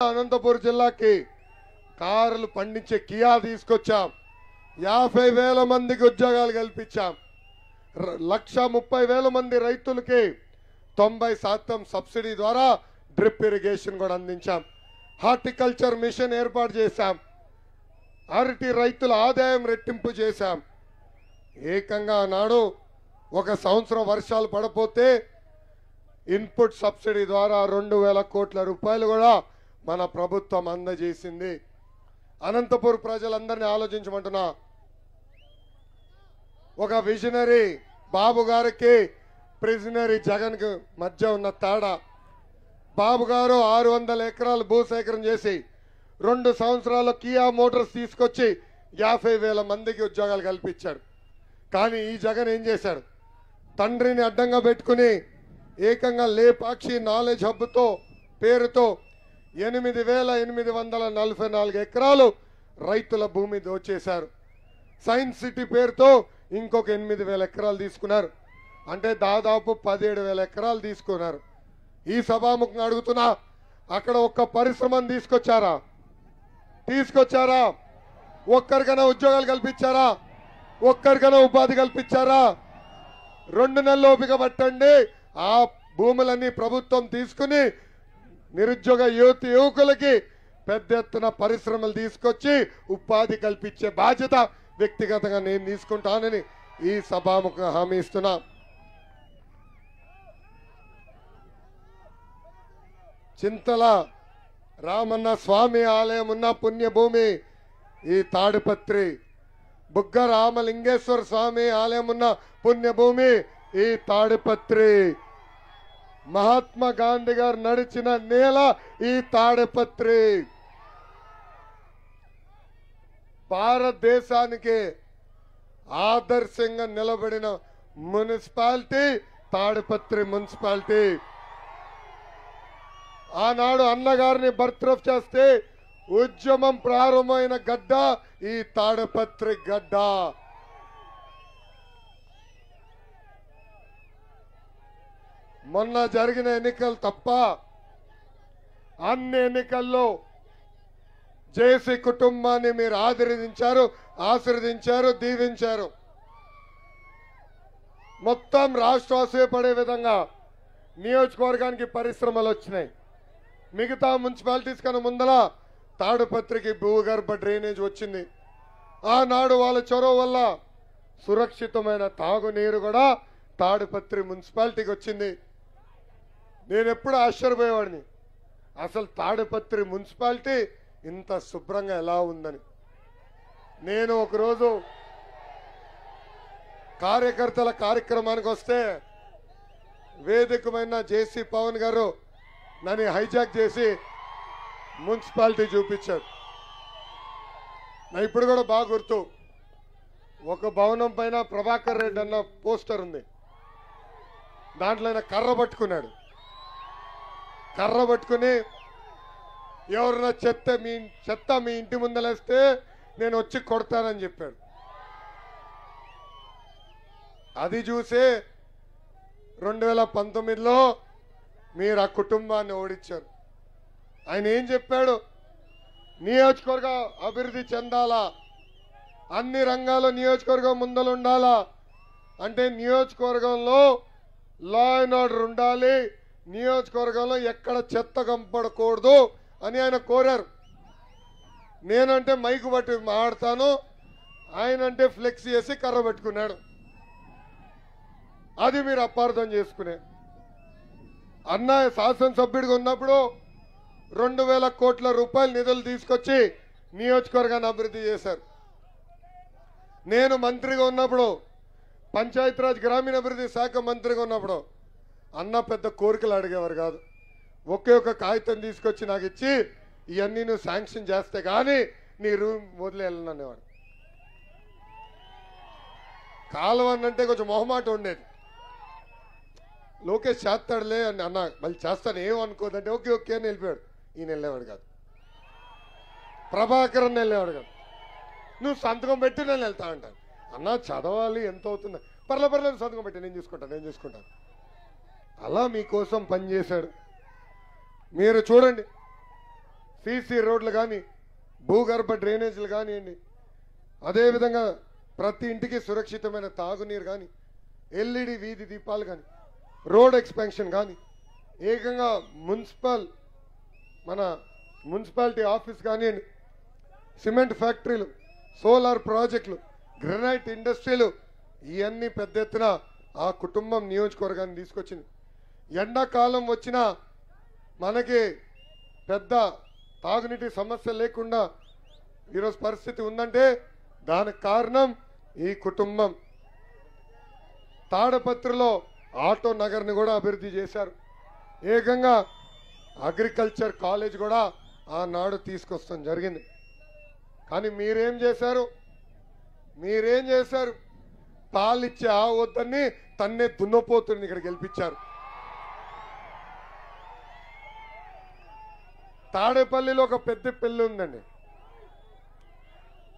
అనంతపురం జిల్లాకి కార్లు పండించే కియా తీసుకొచ్చాం. 50,000 మందికి ఉద్యోగాలు కల్పించాం. 1,30,000 మంది రైతులకి 90% సబ్సిడీ ద్వారా డ్రిప్ ఇరిగేషన్ కూడా అందించాం. హార్టికల్చర్ మిషన్ ఏర్పాటు చేశాం. అరటి రైతుల ఆదాయం రెట్టింపు చేశాం. ఏకంగా నాడు ఒక సంవత్సరం వర్షాలు పడపోతే ఇన్పుట్ సబ్సిడీ ద్వారా 2,000 కోట్ల రూపాయలు కూడా మన ప్రభుత్వం అందజేసింది. అనంతపురం ప్రజలందరినీ ఆలోచించమంటున్నా. ఒక విజనరీ బాబు గారికి ప్రిజనరీ జగన్ కి మధ్య ఉన్న తేడా. బాబు గారు 600 ఎకరాలు భూసేకరణ చేసి 2 సంవత్సరాల్లో కియా మోటార్స్ తీసుకొచ్చి 50,000 మందికి ఉద్యోగాలు కల్పించాడు. కానీ ఈ జగన్ ఏం చేశాడు? తండ్రిని అడ్డంగా పెట్టుకుని ఏకంగా లేపాక్షి నాలెడ్జ్ హబ్తో పేరుతో 8,844 ఎకరాలు రైతుల భూమి దోచేశారు. సైన్స్ సిటీ పేరుతో ఇంకొక 8,000 ఎకరాలు తీసుకున్నారు. అంటే దాదాపు 17,000 ఎకరాలు తీసుకున్నారు. ఈ సభాముఖంగా అడుగుతున్నా, అక్కడ ఒక్క పరిశ్రమను తీసుకొచ్చారా? ఒక్కరికైనా ఉద్యోగాలు కల్పించారా? ఒక్కరికైనా ఉపాధి కల్పించారా? 2 నెలలు ఓపిక పట్టండి. ఆ భూములన్నీ ప్రభుత్వం తీసుకుని నిరుద్యోగ యువకులకి పెద్ద ఎత్తున పరిశ్రమలు తీసుకొచ్చి ఉపాధి కల్పించే బాధ్యత వ్యక్తిగతంగా నేను తీసుకుంటానని ఈ సభాముఖంగా హామీ ఇస్తున్నా. చింతల రామన్న స్వామి ఆలయం ఉన్న పుణ్యభూమి ఈ తాడిపత్రి. బుగ్గ రామలింగేశ్వర స్వామి ఆలయం ఉన్న పుణ్యభూమి ఈ తాడిపత్రి. మహాత్మా గాంధీ గారు నడిచిన నేల ఈ తాడిపత్రి. భారతదేశానికి ఆదర్శంగా నిలబడిన మున్సిపాలిటీ తాడిపత్రి మున్సిపాలిటీ. ఆనాడు అన్నగారిని బర్త్రఫ్ చేస్తే ఉద్యమం ప్రారంభమైన గడ్డ ఈ తాడిపత్రి గడ్డ. మొన్న జరిగిన ఎన్నికలు తప్ప అన్ని ఎన్నికల్లో జేసీ కుటుంబాన్ని మీరు ఆశీర్వదించారు, దీవించారు. మొత్తం రాష్ట్రం ఆశయపడే విధంగా నియోజకవర్గానికి పరిశ్రమలు వచ్చినాయి. మిగతా మున్సిపాలిటీస్ కన్నా ముందల తాడిపత్రికి భూగర్భ డ్రైనేజ్ వచ్చింది. ఆనాడు వాళ్ళ చొరవ వల్ల సురక్షితమైన తాగునీరు కూడా తాడిపత్రి మున్సిపాలిటీకి వచ్చింది. నేను ఎప్పుడు ఆశ్చర్యపోయేవాడిని, అసలు తాడిపత్రి మున్సిపాలిటీ ఇంత శుభ్రంగా ఎలా ఉందని. నేను ఒకరోజు కార్యకర్తల కార్యక్రమానికి వస్తే వేదికమైన జేసీ పవన్ గారు నన్ను హైజాక్ చేసి మున్సిపాలిటీ చూపించాడు. నా ఇప్పుడు కూడా బాగా గుర్తు, ఒక భవనం పైన ప్రభాకర్ రెడ్డి అన్న పోస్టర్ ఉంది. దాంట్లో ఆయన కర్ర పట్టుకుని ఎవరైనా చెత్త మీ ఇంటి ముందలేస్తే నేను వచ్చి కొడతానని చెప్పాడు. అది చూసి 2019లో మీరు ఆ కుటుంబాన్ని ఓడించారు. ఆయన ఏం చెప్పాడు? నియోజకవర్గ అభివృద్ధి చెందాలా, అన్ని రంగాల్లో నియోజకవర్గం ముందలుండాలా, అంటే నియోజకవర్గంలో లా అండ్ ఆర్డర్ ఉండాలి, నియోజకవర్గంలో ఎక్కడ చెత్త కంపడకూడదు అని ఆయన కోరారు. నేనంటే మైకు పట్టి మాట్లాడతాను, ఆయనంటే ఫ్లెక్స్ చేసి కర్ర పెట్టుకున్నాడు. అది మీరు అపార్థం చేసుకునే. అన్న శాసనసభ్యుడిగా ఉన్నప్పుడు 2,000 కోట్ల రూపాయల నిధులు తీసుకొచ్చి నియోజకవర్గాన్ని అభివృద్ధి చేశారు. నేను మంత్రిగా ఉన్నప్పుడు, పంచాయతీరాజ్ గ్రామీణాభివృద్ధి శాఖ మంత్రిగా ఉన్నప్పుడు అన్న పెద్ద కోరికలు అడిగేవారు కాదు. ఒకే ఒక కాగితం తీసుకొచ్చి నాకు ఇచ్చి ఇవన్నీ నువ్వు శాంక్షన్ చేస్తే కానీ నీ రూమ్ వదిలేవాడు. కాలువన్నంటే కొంచెం మొహమాట ఉండేది. లోకేష్ చేస్తాడులే అని అన్న, మళ్ళీ చేస్తాను ఏమనుకోదంటే ఓకే అని వెళ్ళిపోయాడు. ఈయన వెళ్ళేవాడు కాదు, ప్రభాకరన్ వెళ్ళేవాడు కాదు. నువ్వు సంతకం పెట్టి నేను వెళ్తా అంటాను. అన్న చదవాలి, ఎంత అవుతుందా? పర్లేదు సంతకం పెట్టి నేను చూసుకుంటాను. అలా మీకోసం పనిచేశాడు. మీరు చూడండి, సీసీ రోడ్లు కానీ భూగర్భ డ్రైనేజీలు కానివ్వండి, అదేవిధంగా ప్రతి ఇంటికి సురక్షితమైన తాగునీరు కానీ, ఎల్ఈడి వీధి దీపాలు కానీ, రోడ్ ఎక్స్పాన్షన్ కానీ, ఏకంగా మన మున్సిపాలిటీ ఆఫీస్ కానివ్వండి, సిమెంట్ ఫ్యాక్టరీలు, సోలార్ ప్రాజెక్టులు, గ్రనైట్ ఇండస్ట్రీలు, ఇవన్నీ పెద్ద ఎత్తున ఆ కుటుంబం నియోజకవర్గాన్ని తీసుకొచ్చింది. ఎండాకాలం వచ్చినా మనకి పెద్ద తాగునీటి సమస్య లేకుండా ఈరోజు పరిస్థితి ఉందంటే దానికి కారణం ఈ కుటుంబం. తాడపత్రిలో ఆటో నగర్ని కూడా అభివృద్ధి చేశారు. ఏకంగా అగ్రికల్చర్ కాలేజ్ కూడా ఆనాడు తీసుకొస్తాం జరిగింది. కానీ మీరేం చేశారు? పాలిచ్చే ఆ వద్దని తన్నే దున్నపోతుని ఇక్కడ గెలిపించారు. తాడేపల్లిలో ఒక పెద్ద పిల్లి ఉందండి,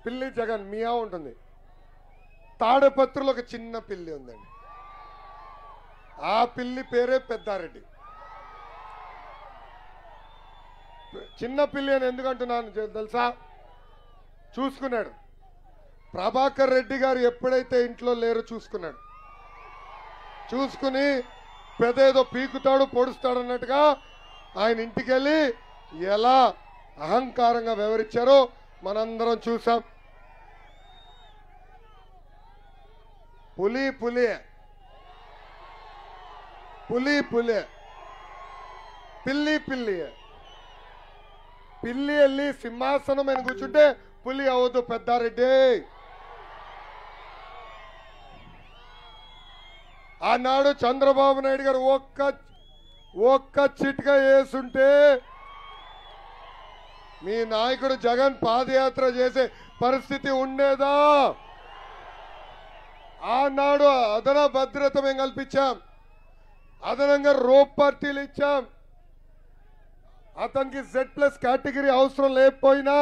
పిల్లి జగన్ మియా ఉంటుంది. తాడేపత్రిలో ఒక చిన్న పిల్లి ఉందండి, ఆ పిల్లి పేరే పెద్దారెడ్డి. చిన్న పిల్లి అని ఎందుకంటున్నాను తెలుసా? చూసుకున్నాడు. ప్రభాకర్ రెడ్డి గారు ఎప్పుడైతే ఇంట్లో లేరో చూసుకుని పెదేదో పీకుతాడు పొడుస్తాడు అన్నట్టుగా ఆయన ఇంటికి వెళ్ళి ఎలా అహంకారంగా వివరించారో మనందరం చూసాం. పులి పిల్లి వెళ్ళి సింహాసనం అని కూర్చుంటే పులి అవద్దు పెద్దారెడ్డి. ఆనాడు చంద్రబాబు నాయుడు గారు ఒక్క చిట్కా వేసుంటే మీ నాయకుడు జగన్ పాదయాత్ర చేసే పరిస్థితి ఉండేదా? ఆనాడు అదన భద్రత మేము కల్పించాం, అదనంగా రోప్ పార్టీలు ఇచ్చాం. అతనికి Z+ కేటగిరీ అవసరం లేకపోయినా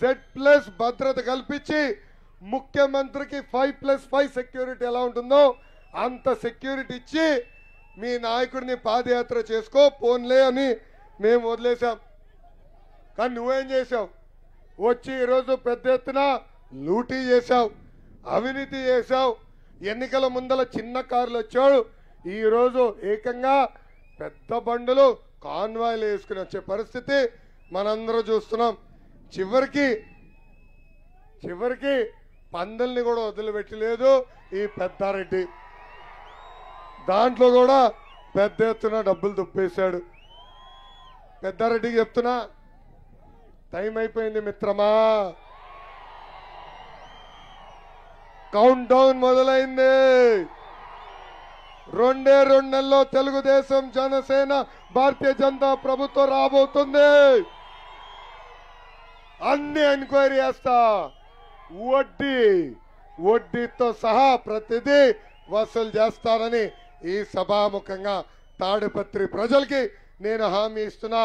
Z+ భద్రత కల్పించి ముఖ్యమంత్రికి 5+5 సెక్యూరిటీ ఎలా ఉంటుందో అంత సెక్యూరిటీ ఇచ్చి మీ నాయకుడిని పాదయాత్ర చేసుకో పోన్లే అని మేము వదిలేశాం. కానీ నువ్వేం చేశావు? వచ్చి ఈరోజు పెద్ద ఎత్తున లూటీ చేశావు, అవినీతి చేశావు. ఎన్నికల ముందల చిన్న కార్లు వచ్చాడు, ఈరోజు ఏకంగా పెద్ద బండులు కాన్వాయ్లు వేసుకుని వచ్చే పరిస్థితి మనందరూ చూస్తున్నాం. చివరికి పందల్ని కూడా వదిలిపెట్టలేదు ఈ పెద్దారెడ్డి. దాంట్లో కూడా పెద్ద ఎత్తున డబ్బులు దుప్పేశాడు. పెద్దారెడ్డికి చెప్తున్నా, టైం అయిపోయింది మిత్రమా, కౌంట్ డౌన్ మొదలైంది. 2 నెలల్లో తెలుగుదేశం, జనసేన, భారతీయ జనతా ప్రభుత్వం రాబోతుంది. అన్ని ఎంక్వైరీ చేస్తా, వడ్డీతో సహా ప్రతిదీ వసూలు చేస్తారని ఈ సభాముఖంగా తాడిపత్రి ప్రజలకి నేను హామీ ఇస్తున్నా.